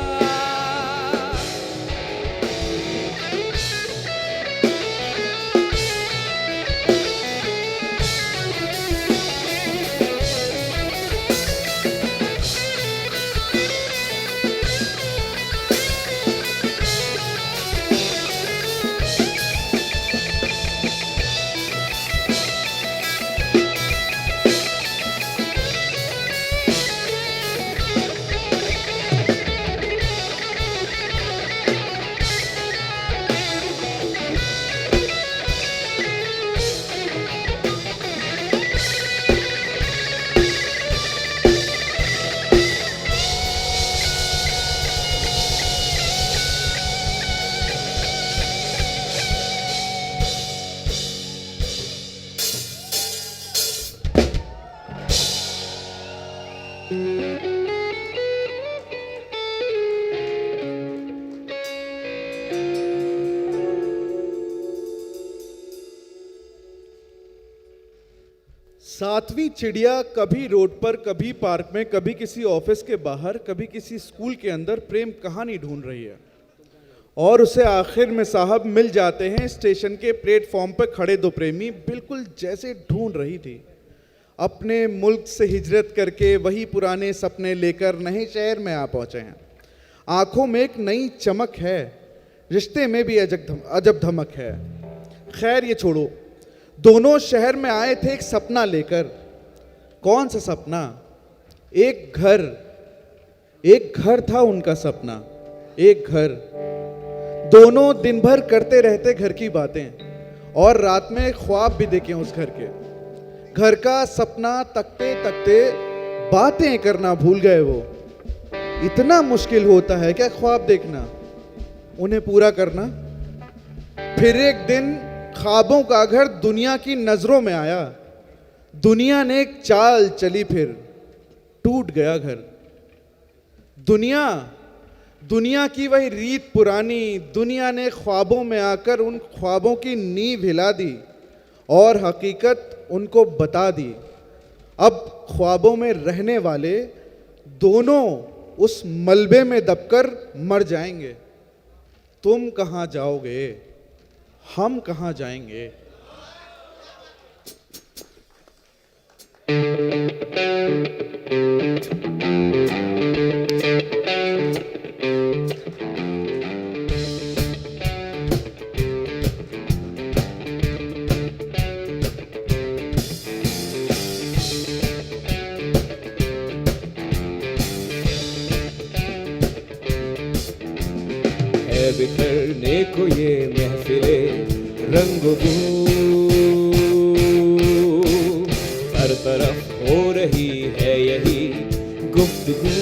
सातवीं चिड़िया कभी रोड पर, कभी पार्क में, कभी किसी ऑफिस के बाहर, कभी किसी स्कूल के अंदर प्रेम कहानी ढूंढ रही है और उसे आखिर में साहब मिल जाते हैं। स्टेशन के प्लेटफॉर्म पर खड़े दो प्रेमी, बिल्कुल जैसे ढूंढ रही थी। अपने मुल्क से हिजरत करके वही पुराने सपने लेकर नए शहर में आ पहुंचे हैं। आंखों में एक नई चमक है, रिश्ते में भी अजब धमक है। खैर ये छोड़ो, दोनों शहर में आए थे एक सपना लेकर। कौन सा सपना? एक घर था उनका सपना, एक घर। दोनों दिन भर करते रहते घर की बातें और रात में ख्वाब भी देखे उस घर के। घर का सपना तकते तकते बातें करना भूल गए वो। इतना मुश्किल होता है क्या ख्वाब देखना, उन्हें पूरा करना। फिर एक दिन ख्वाबों का घर दुनिया की नजरों में आया। दुनिया ने एक चाल चली फिर, टूट गया घर। दुनिया दुनिया की वही रीत पुरानी, दुनिया ने ख्वाबों में आकर उन ख्वाबों की नींव हिला दी और हकीकत उनको बता दी। अब ख्वाबों में रहने वाले दोनों उस मलबे में दबकर मर जाएंगे। तुम कहाँ जाओगे, हम कहाँ जाएंगे। है बिखरने को ये महफिले रंग बू, हर तरफ हो रही है यही गुफ्तगू।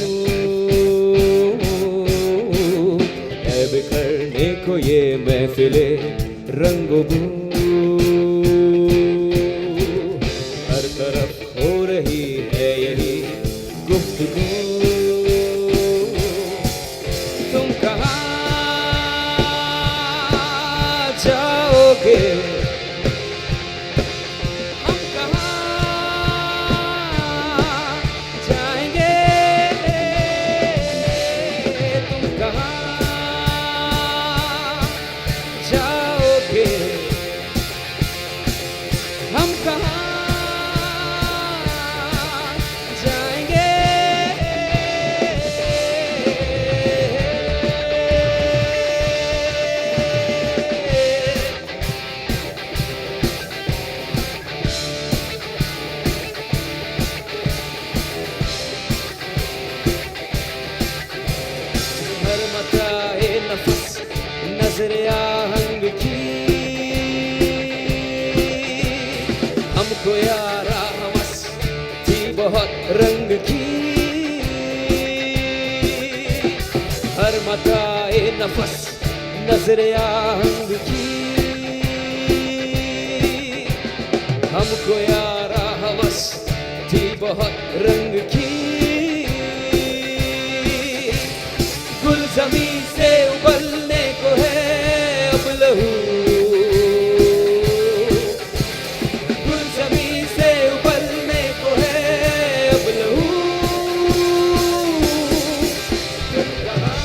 है बिखरने को ये महफिले रंग बू, हर तरफ हो रही है यही गुफ्तगू। तुम कहाँ जाओगे, हम कहाँ जाएंगे। तुम कहाँ जाओगे, हम कहाँ जाएंगे। हर मताए नफस नजर आहंग की, हमको यारा हवस थी बहुत रंग की। हर मताए नफस नजर आहंग की, हमको यारा हवस थी बहुत रंग की। गुल ज़मीं से उबलने को है अब लहू, गुल ज़मीं से उबलने को है अब लहू। तुम कहाँ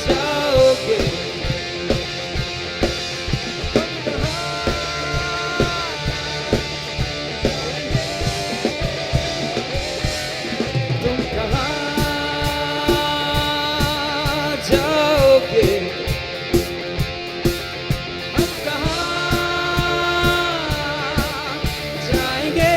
जाओगे, हम कहाँ तुम कहाँ जाओगे, हम कहाँ जाएंगे।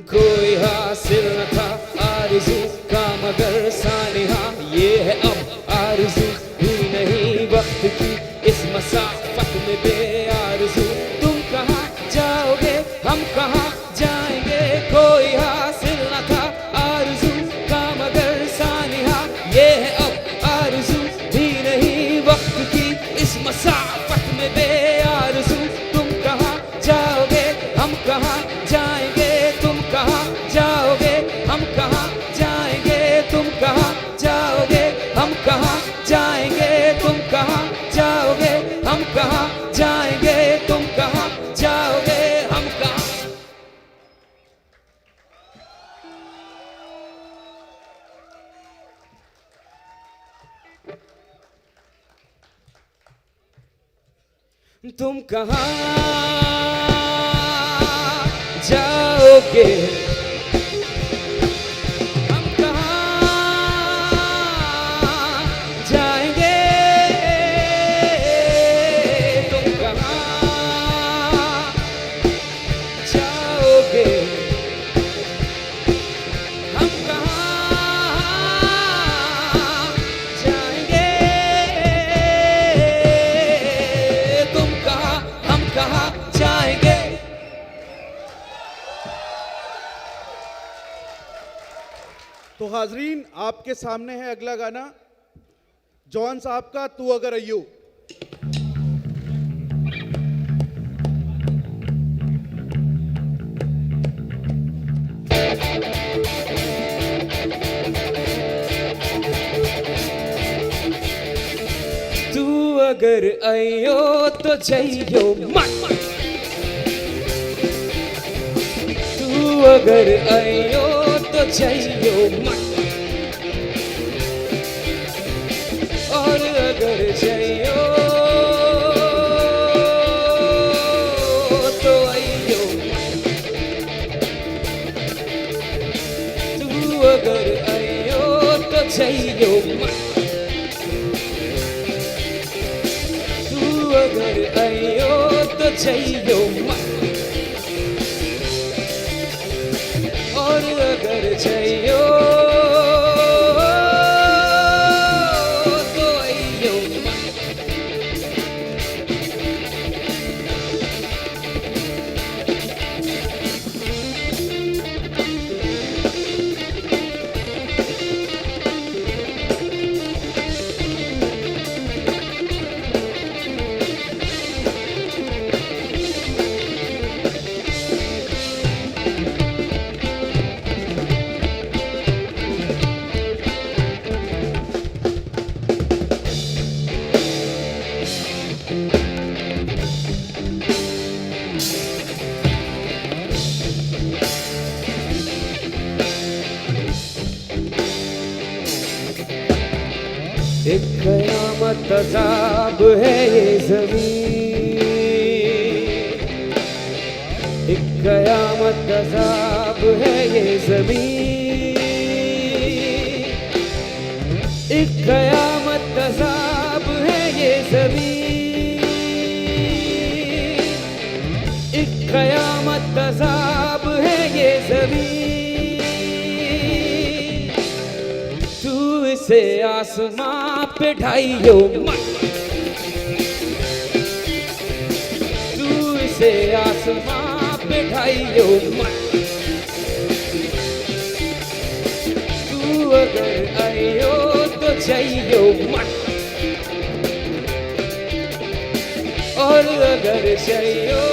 कोई हासिल न था आरज़ू का मगर सानिहा ये है अब आरज़ू भी नहीं वक्त की इस मसाफत में बेआरज़ू। तुम कहाँ जाओगे, हम कहाँ जाएंगे। कोई हासिल न था आरज़ू का मगर सानिहा ये है अब आरज़ू भी नहीं वक्त की इस मसाफत में बेआरज़ू। तुम कहाँ जाओगे, हम कहाँ जाएंगे। तुम कहाँ जाओगे, हम कहाँ जाएंगे। तुम कहाँ जाओगे, हम कहाँ जाएंगे। तुम कहाँ जाओगे, हम कहाँ जाएंगे। तुम कहाँ जाओगे, हम कहाँ। तुम कहाँ जाओगे, हम कहाँ जाएंगे। तुम कहाँ तो हाजरीन, आपके सामने है अगला गाना जॉन साहब का तू अगर अय्यो। तू अगर आयो तो जइयो मत, तू अगर आयो तो जइयो मत, और अगर जइयो तो आइयो मत, तू अगर आयो तो जइयो मत, तू अगर आयो तो जइयो मत, और अगर जइयो तो आइयो मत। एक कयामत अज़ाब है ये ज़मीन, एक कयामत अज़ाब है ये ज़मीन, एक कयामत अज़ाब है ये ज़मीन, एक कयामत अज़ाब है ये ज़मीन। तू इसे आसमां पे ढाइयो मत, तू इसे आसमां पे ढाइयो मत, तू अगर आइयो तो जइयो मत, और अगर जइयो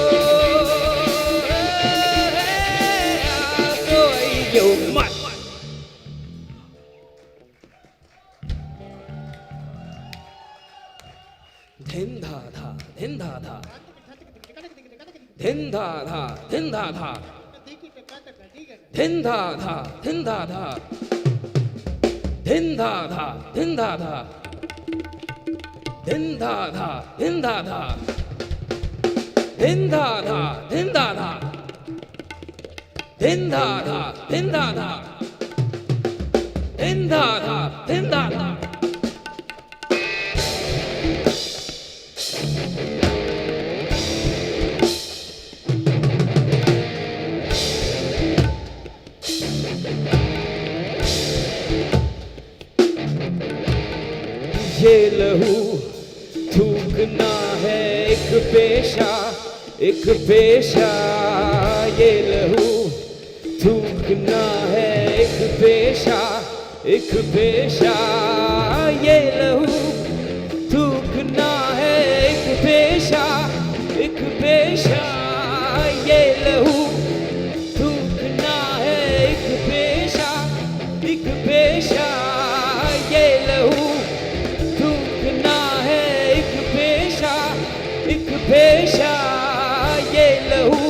तो आइयो मत। धिन धा धा धिन धा धा धिन धा धा धिन धा धा धिन धा धा धिन धा धा धिन धा धा धिन धा धा धिन धा धा धिन धा धा धिन धा धा धिन धा धा धिन धा धा धिन धा धा धिन धा धा धिन धा धा। ये लहू थूकना है एक पेशा, एक पेशा, ये लहू थूकना है एक पेशा, एक पेशा, ये लहू थूकना है एक पेशा, एक पेशा, ये लहू थूकना है एक पेशा, एक पेशा, ये लहू थूकना है एक पेशा, एक पेशा, ये लहू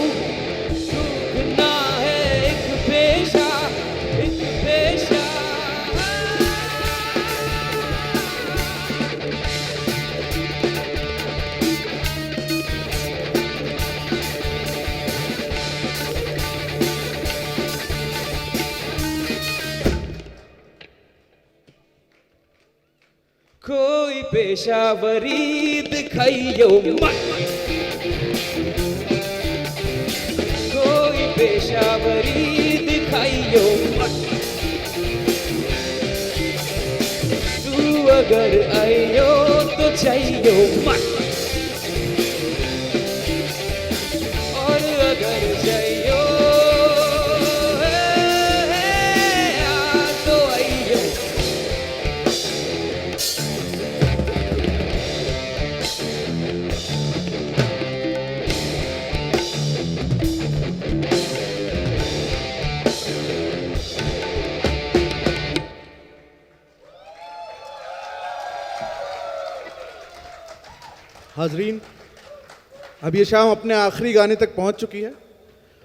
थूकना है एक पेशा, एक पेशा। कोई पेशावरी दिखाइयो मत, कोई पेशावरी दिखाइयो मत, तू अगर आइयो तो जाइयो मत, और अगर जाइयो तो हाजरीन, अब ये शाम अपने आखिरी गाने तक पहुंच चुकी है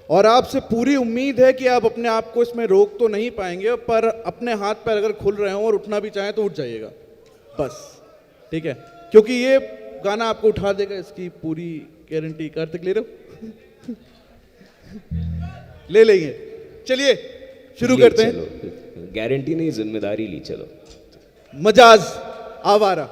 और आपसे पूरी उम्मीद है कि आप अपने आप को इसमें रोक तो नहीं पाएंगे, पर अपने हाथ पैर अगर खुल रहे हों और उठना भी चाहें तो उठ जाइएगा बस, ठीक है? क्योंकि ये गाना आपको उठा देगा, इसकी पूरी गारंटी। कार्तिक ले रहे हो? ले लेंगे। चलिए शुरू करते हैं। गारंटी नहीं, जिम्मेदारी ली चलो। मजाज आवारा।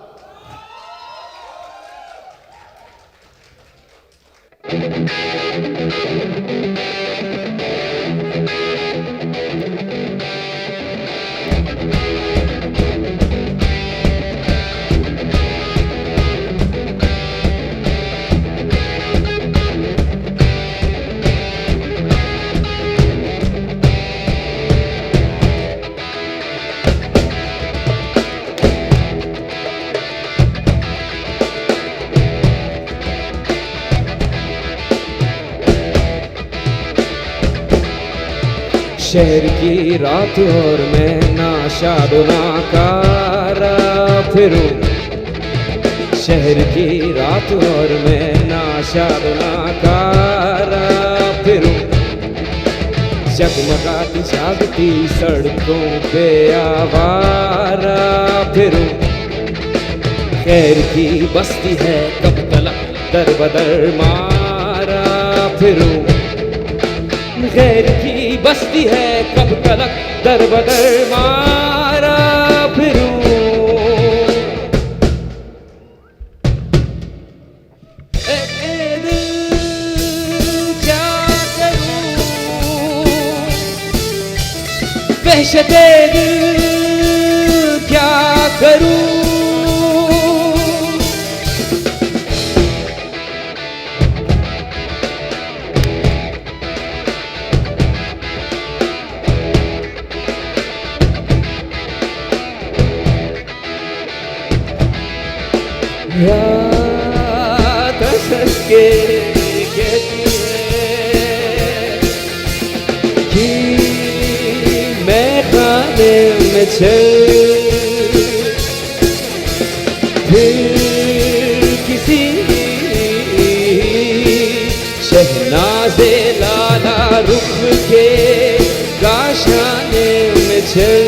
शहर की रात और मैं नाशादो नाकारा फिरूं, शहर की रात और मैं नाशादो नाकारा फिरूं, जगमगाती जागती सड़कों पे आवारा फिरूं, खैर की बस्ती है कब तलक दर बदर मारा फिरूं, खैर की बस्ती है कब तलक दर बदर मारा फिरूं, ए दिल क्या करूं, वहशते दिल क्या करूं, रात हंस के कहती है कि मैं खाने में चल, फिर किसी शहनाज़े लाला रुख के गाशाने में चल,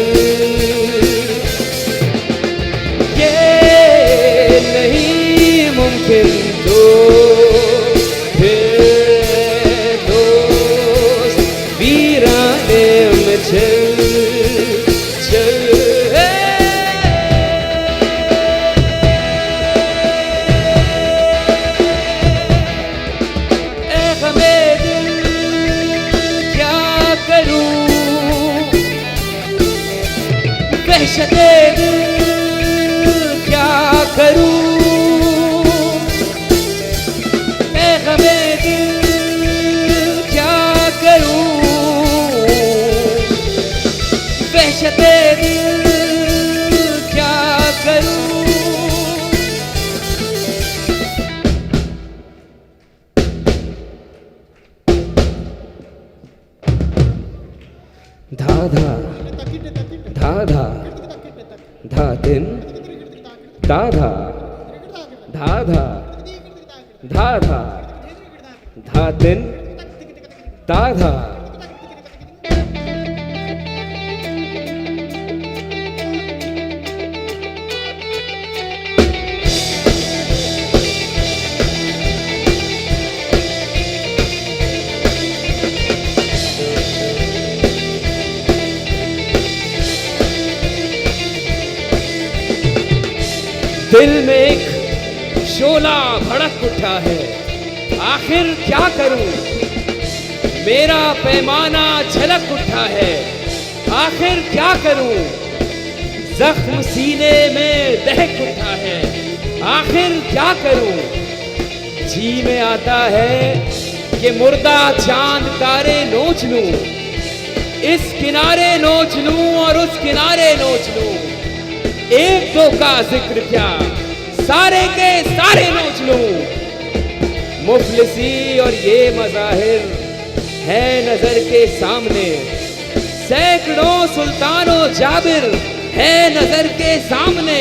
नहीं मुमकिन तो फिर दोस्त वीराने में चल चल, ए हमें दिल क्या करूं, वहशते दिल क्या करूं, मैं गमे दिल क्या करूं, वहशते दिल क्या करूं, धा धा धा धा धा दिन धा धा धा धा धा धा धा दिन धा धा। दिल में एक शोला भड़क उठा है, आखिर क्या करूं, मेरा पैमाना झलक उठा है, आखिर क्या करूं, जख्म सीने में दहक उठा है, आखिर क्या करूं, जी में आता है कि मुर्दा चांद तारे नोच लूं, इस किनारे नोच लूं और उस किनारे नोच लूं, एक दो का जिक्र क्या सारे के सारे नोच लूं, मुफलिसी और ये मज़ाहिर है नजर के सामने, सैकड़ों सुल्तानों जाबिर है नजर के सामने,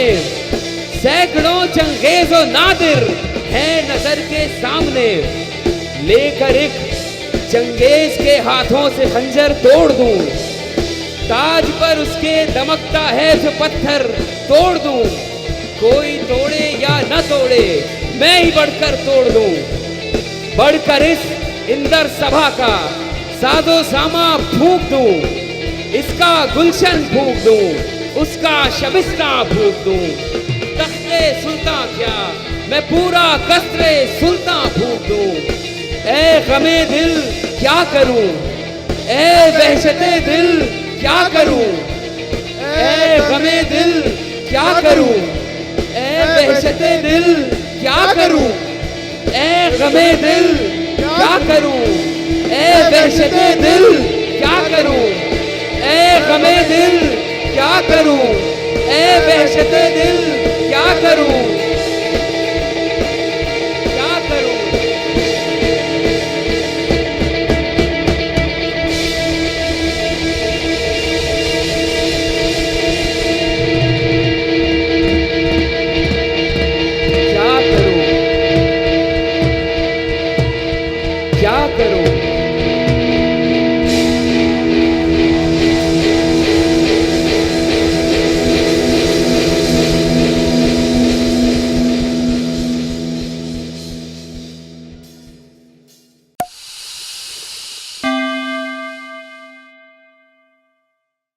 सैकड़ों चंगेजो नादिर है नजर के सामने। लेकर एक चंगेज के हाथों से खंजर तोड़ दूं, ताज पर उसके दमकता है जो पत्थर तोड़ दूं। कोई तोड़े या न तोड़े मैं ही बढ़कर तोड़ दूं, बढ़कर इस इंदर सभा का सादो सामा फूंक दूं, इसका गुलशन फूंक दूं, उसका शबिस्ता फूंक दूं। तख्ते सुल्तान क्या मैं पूरा कसरे सुल्तान फूंक दूं। ए गमे दिल क्या करूं, ए वहशते दिल क्या करूं, ए गमे दिल क्या करूं, ए वहशते दिल क्या करूं, ए गमे दिल क्या करूं, ए वहशते दिल क्या करूं, ए गमे दिल क्या करूं, ए वहशते दिल क्या करूं।